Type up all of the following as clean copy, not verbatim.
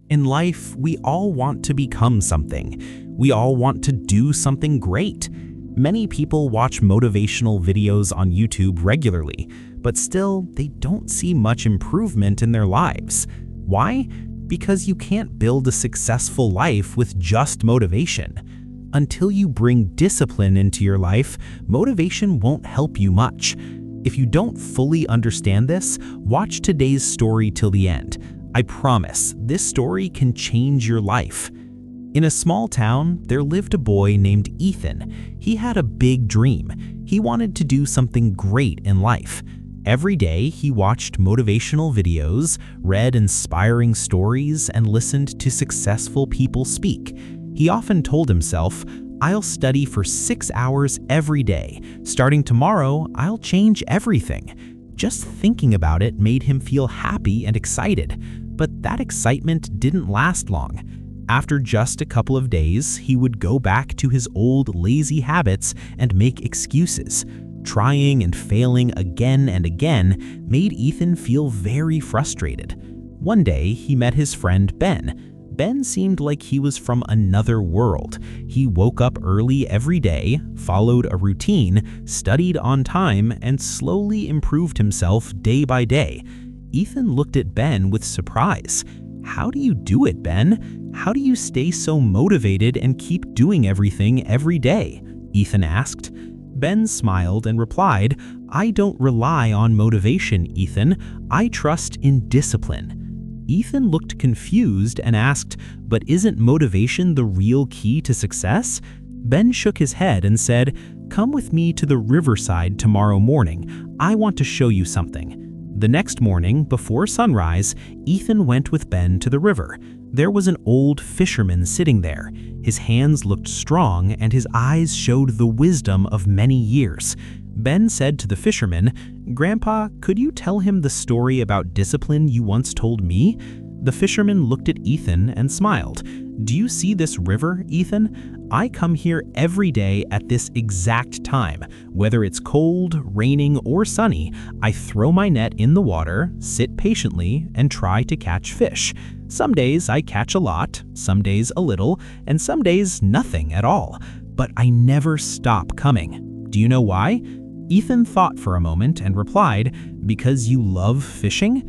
In life, we all want to become something. We all want to do something great. Many people watch motivational videos on YouTube regularly, but still, they don't see much improvement in their lives. Why? Because you can't build a successful life with just motivation. Until you bring discipline into your life, motivation won't help you much. If you don't fully understand this, watch today's story till the end. I promise, this story can change your life. In a small town, there lived a boy named Ethan. He had a big dream. He wanted to do something great in life. Every day, he watched motivational videos, read inspiring stories, and listened to successful people speak. He often told himself, "I'll study for 6 hours every day. Starting tomorrow, I'll change everything." Just thinking about it made him feel happy and excited. But that excitement didn't last long. After just a couple of days, he would go back to his old lazy habits and make excuses. Trying and failing again and again made Ethan feel very frustrated. One day, he met his friend Ben. Ben seemed like he was from another world. He woke up early every day, followed a routine, studied on time, and slowly improved himself day by day. Ethan looked at Ben with surprise. "How do you do it, Ben? How do you stay so motivated and keep doing everything every day?" Ethan asked. Ben smiled and replied, "I don't rely on motivation, Ethan. I trust in discipline." Ethan looked confused and asked, "But isn't motivation the real key to success?" Ben shook his head and said, "Come with me to the riverside tomorrow morning. I want to show you something." The next morning, before sunrise, Ethan went with Ben to the river. There was an old fisherman sitting there. His hands looked strong and his eyes showed the wisdom of many years. Ben said to the fisherman, "Grandpa, could you tell him the story about discipline you once told me?" The fisherman looked at Ethan and smiled. "Do you see this river, Ethan? I come here every day at this exact time. Whether it's cold, raining, or sunny, I throw my net in the water, sit patiently, and try to catch fish. Some days I catch a lot, some days a little, and some days nothing at all. But I never stop coming. Do you know why?" Ethan thought for a moment and replied, "Because you love fishing?"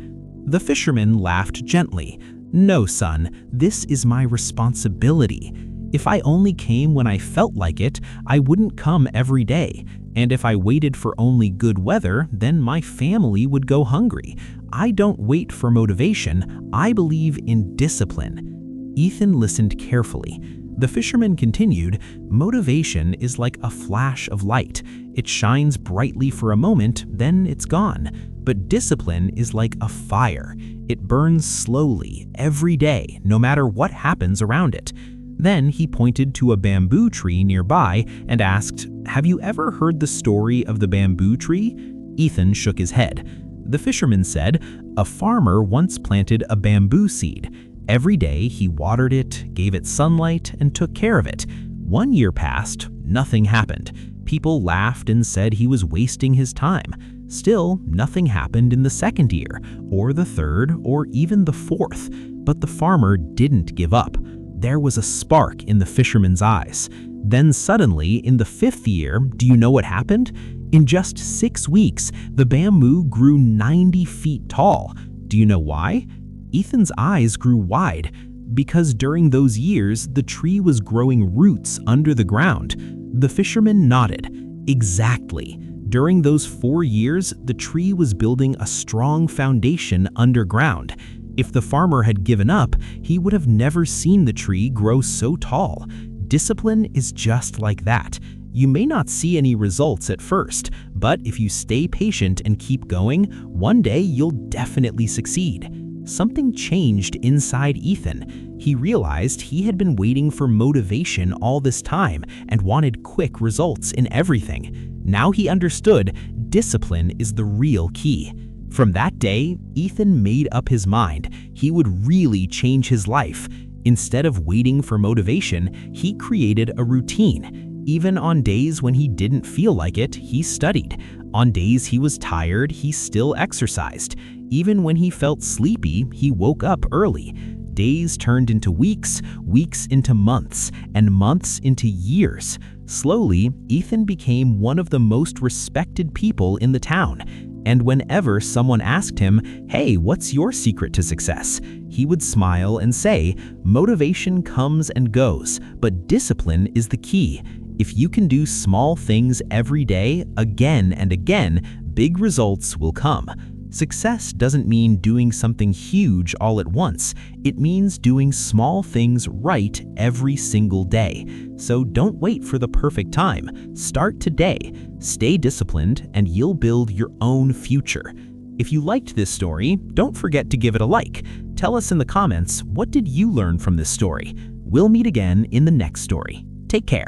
The fisherman laughed gently. "No, son, this is my responsibility. If I only came when I felt like it, I wouldn't come every day. And if I waited for only good weather, then my family would go hungry. I don't wait for motivation, I believe in discipline." Ethan listened carefully. The fisherman continued, "Motivation is like a flash of light. It shines brightly for a moment, then it's gone. But discipline is like a fire. It burns slowly, every day, no matter what happens around it." Then he pointed to a bamboo tree nearby and asked, "Have you ever heard the story of the bamboo tree?" Ethan shook his head. The fisherman said, "A farmer once planted a bamboo seed. Every day he watered it, gave it sunlight, and took care of it. 1 year passed, nothing happened. People laughed and said he was wasting his time. Still, nothing happened in the 2nd year, or the 3rd, or even the 4th. But the farmer didn't give up. There was a spark in the fisherman's eyes. Then suddenly, in the 5th year, do you know what happened? In just 6 weeks, the bamboo grew 90 feet tall. Do you know why? Ethan's eyes grew wide. Because during those years, the tree was growing roots under the ground. The fisherman nodded. Exactly. During those 4 years, the tree was building a strong foundation underground. If the farmer had given up, he would have never seen the tree grow so tall. Discipline is just like that. You may not see any results at first, but if you stay patient and keep going, one day you'll definitely succeed. Something changed inside Ethan. He realized he had been waiting for motivation all this time and wanted quick results in everything. Now he understood discipline is the real key. From that day, Ethan made up his mind. He would really change his life. Instead of waiting for motivation, he created a routine. Even on days when he didn't feel like it, he studied. On days he was tired, he still exercised. Even when he felt sleepy, he woke up early. Days turned into weeks, weeks into months, and months into years. Slowly, Ethan became one of the most respected people in the town. And whenever someone asked him, "Hey, what's your secret to success?" he would smile and say, "Motivation comes and goes, but discipline is the key. If you can do small things every day, again and again, big results will come." Success doesn't mean doing something huge all at once. It means doing small things right every single day. So don't wait for the perfect time. Start today. Stay disciplined, and you'll build your own future. If you liked this story, don't forget to give it a like. Tell us in the comments, what did you learn from this story? We'll meet again in the next story. Take care.